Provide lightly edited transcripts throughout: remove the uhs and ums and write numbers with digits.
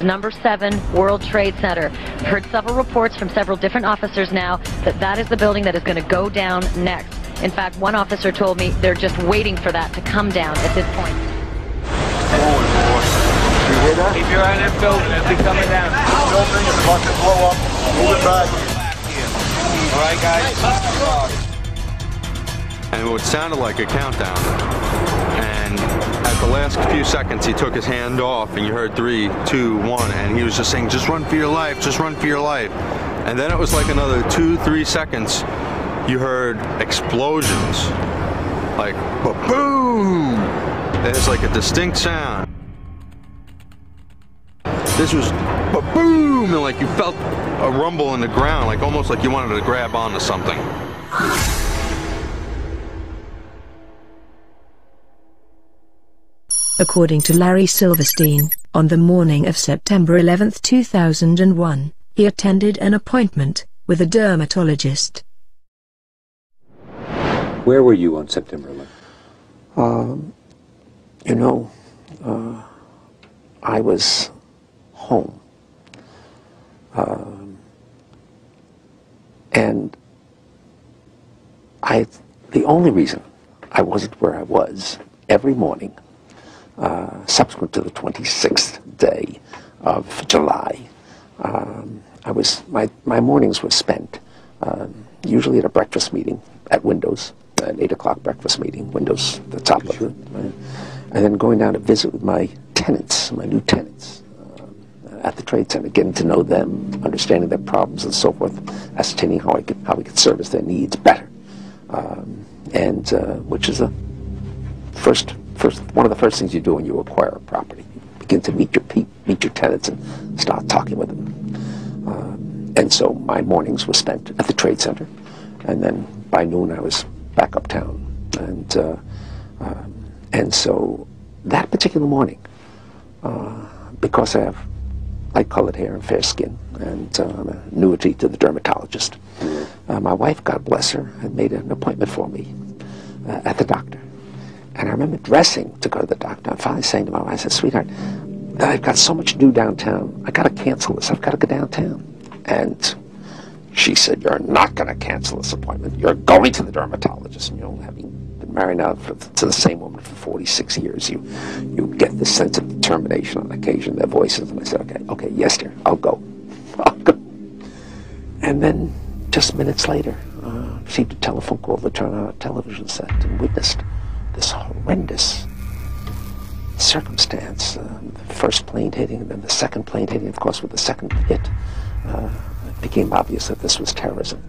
Number 7 World Trade Center. I've heard several reports from several different officers now that that is the building that is going to go down next. In fact, one officer told me they're just waiting for that to come down at this point. You hear that? Keep your eye on that building. It'll be coming down. Building is about to blow up. Move it back. All right, guys. And it sounded like a countdown. And at the last few seconds, he took his hand off, and you heard 3, 2, 1, and he was just saying, "Just run for your life, just run for your life." And then it was like another 2, 3 seconds. You heard explosions, like boom. There's like a distinct sound. This was boom, and like you felt a rumble in the ground, like almost like you wanted to grab onto something. According to Larry Silverstein, on the morning of September 11, 2001, he attended an appointment with a dermatologist. Where were you on September 11th? I was home. And the only reason I wasn't where I was every morning, subsequent to the 26th day of July, my mornings were spent usually at a breakfast meeting at Windows, an 8 o'clock breakfast meeting, Windows, the top of it, and then going down to visit with my tenants, my new tenants, at the Trade Center, getting to know them, understanding their problems and so forth, ascertaining how we could service their needs better, which is one of the first things you do when you acquire a property. You begin to meet your tenants and start talking with them. And so my mornings were spent at the Trade Center, and then by noon I was back uptown. And so that particular morning, because I have light-colored hair and fair skin, and I'm an annuity to the dermatologist, my wife, God bless her, had made an appointment for me at the doctor. And I remember dressing to go to the doctor, and finally saying to my wife, I said, "Sweetheart, I've got so much to do downtown. I got to cancel this. I've got to go downtown." And she said, "You're not going to cancel this appointment. You're going to the dermatologist." And, having been married now to the same woman for 46 years, you get this sense of determination on occasion, their voices. And I said, okay, yes, dear, I'll go. I'll go. And then just minutes later, received a telephone call to turn on a television set and witnessed this horrendous circumstance. The first plane hitting, and then the second plane hitting. Of course, with the second hit, it became obvious that this was terrorism.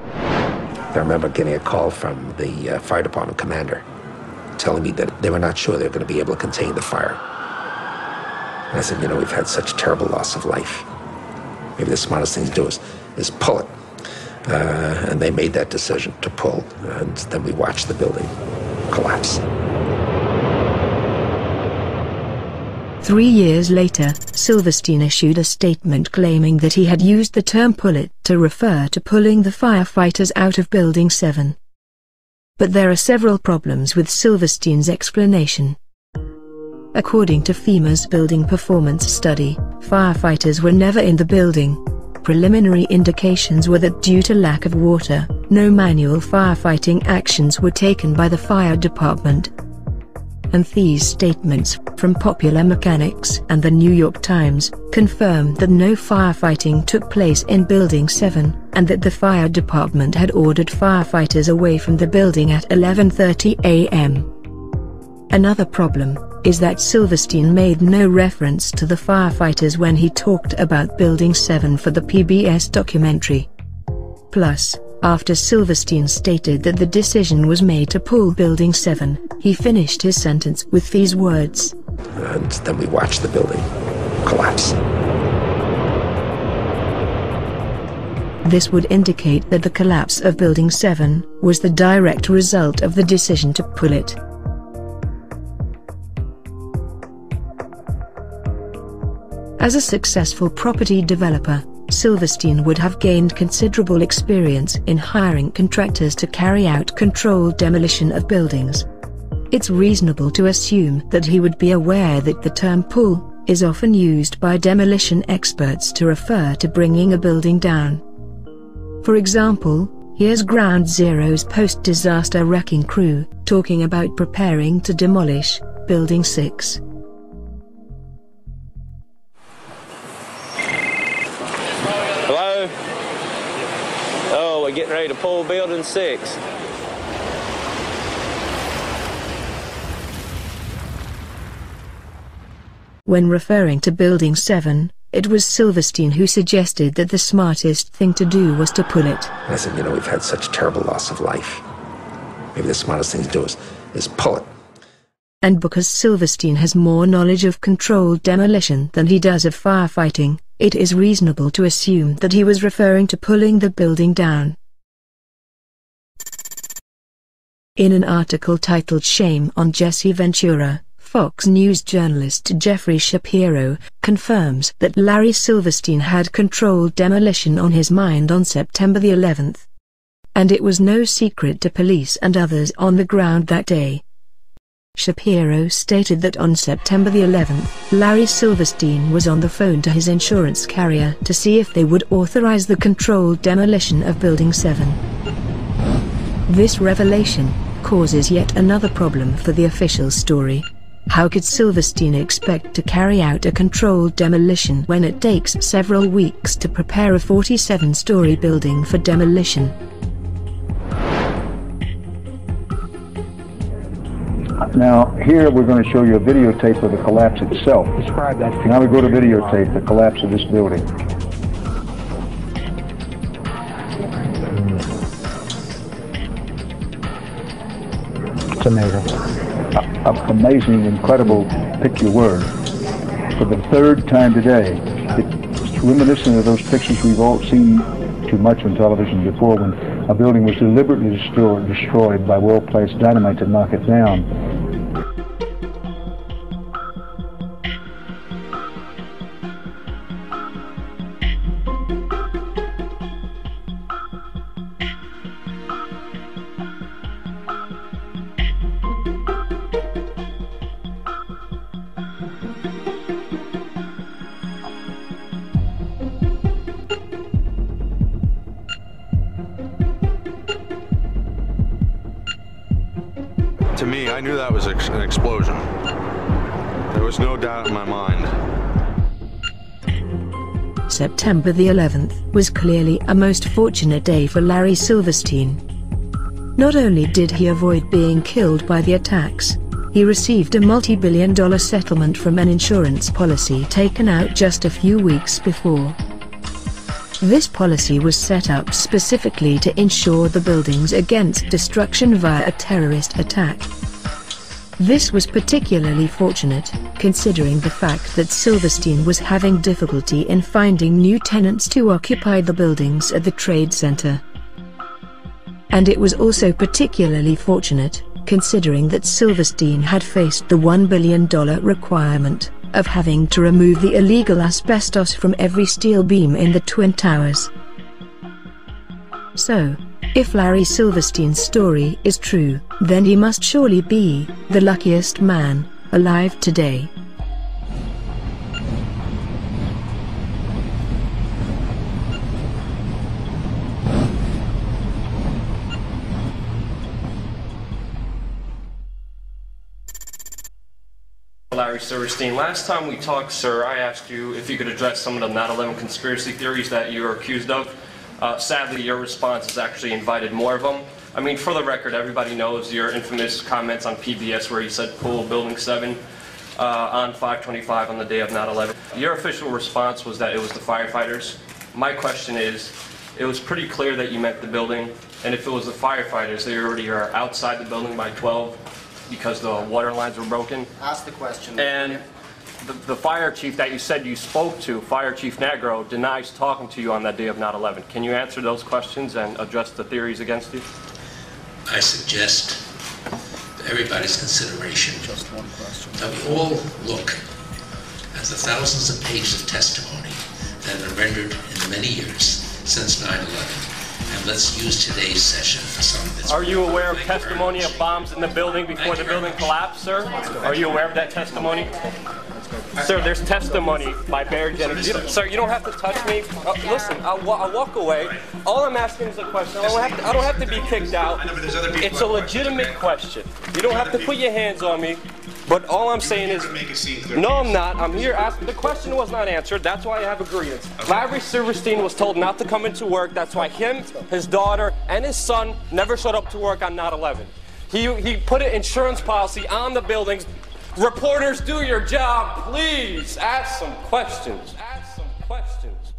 I remember getting a call from the fire department commander telling me that they were not sure they were going to be able to contain the fire. And I said, we've had such terrible loss of life. Maybe the smartest thing to do is pull it. And they made that decision to pull, and then we watched the building collapse. 3 years later, Silverstein issued a statement claiming that he had used the term "pull it" to refer to pulling the firefighters out of Building 7. But there are several problems with Silverstein's explanation. According to FEMA's building performance study, firefighters were never in the building. Preliminary indications were that due to lack of water, no manual firefighting actions were taken by the fire department. And these statements, from Popular Mechanics and the New York Times, confirmed that no firefighting took place in Building 7, and that the fire department had ordered firefighters away from the building at 11:30 a.m. Another problem is that Silverstein made no reference to the firefighters when he talked about Building 7 for the PBS documentary. Plus, after Silverstein stated that the decision was made to pull Building 7, he finished his sentence with these words. And then we watched the building collapse. This would indicate that the collapse of Building 7 was the direct result of the decision to pull it. As a successful property developer, Silverstein would have gained considerable experience in hiring contractors to carry out controlled demolition of buildings. It's reasonable to assume that he would be aware that the term pull is often used by demolition experts to refer to bringing a building down. For example, here's Ground Zero's post-disaster wrecking crew talking about preparing to demolish Building 6. Hello? Oh, we're getting ready to pull Building 6. When referring to Building 7, it was Silverstein who suggested that the smartest thing to do was to pull it. I said, we've had such terrible loss of life. Maybe the smartest thing to do is pull it. And because Silverstein has more knowledge of controlled demolition than he does of firefighting, it is reasonable to assume that he was referring to pulling the building down. In an article titled "Shame on Jesse Ventura," Fox News journalist Jeffrey Shapiro confirms that Larry Silverstein had controlled demolition on his mind on September the 11th. And it was no secret to police and others on the ground that day. Shapiro stated that on September the 11th, Larry Silverstein was on the phone to his insurance carrier to see if they would authorize the controlled demolition of Building 7. This revelation causes yet another problem for the official story. How could Silverstein expect to carry out a controlled demolition when it takes several weeks to prepare a 47-story building for demolition? Now, here we're going to show you a videotape of the collapse itself. Describe that. Now we go to videotape the collapse of this building. It's amazing. Amazing, incredible, pick your word. For the third time today, it's reminiscent of those pictures we've all seen too much on television before, when a building was deliberately destroyed by well-placed dynamite to knock it down. To me, I knew that was an explosion. There was no doubt in my mind. September the 11th was clearly a most fortunate day for Larry Silverstein. Not only did he avoid being killed by the attacks, he received a multi-billion-dollar settlement from an insurance policy taken out just a few weeks before. This policy was set up specifically to insure the buildings against destruction via a terrorist attack. This was particularly fortunate, considering the fact that Silverstein was having difficulty in finding new tenants to occupy the buildings at the Trade Center. And it was also particularly fortunate, considering that Silverstein had faced the $1 billion requirement of having to remove the illegal asbestos from every steel beam in the Twin Towers. So, if Larry Silverstein's story is true, then he must surely be the luckiest man alive today. Larry Silverstein, last time we talked, sir, I asked you if you could address some of the 9/11 conspiracy theories that you are accused of. Sadly, your response has actually invited more of them. I mean, for the record, everybody knows your infamous comments on PBS where you said pull Building 7 on 5/25 on the day of 9/11. Your official response was that it was the firefighters. My question is, it was pretty clear that you meant the building, and if it was the firefighters, they already are outside the building by 12 because the water lines were broken. Ask the question. And the fire chief that you said you spoke to, Fire Chief Negro, denies talking to you on that day of 9/11. Can you answer those questions and address the theories against you? I suggest to everybody's consideration Just one question. that we all look at the thousands of pages of testimony that are rendered in the many years since 9/11. And let's use today's session for some of this. Are you aware of testimony of bombs in the building before the building collapsed, sir? Are you aware of that testimony? Sir, there's testimony by Bear Jennings. Sir, you don't have to touch me. Listen, I'll walk away. All I'm asking is a question. I don't have to be kicked out. It's a legitimate question. You don't have to put your hands on me. But all I'm saying is, no, I'm not. I'm here asking. The question was not answered. That's why I have a grievance. Larry Silverstein was told not to come into work. That's why him, his daughter, and his son never showed up to work on 9/11. He put an insurance policy on the buildings. Reporters, do your job, please. Ask some questions. Ask some questions.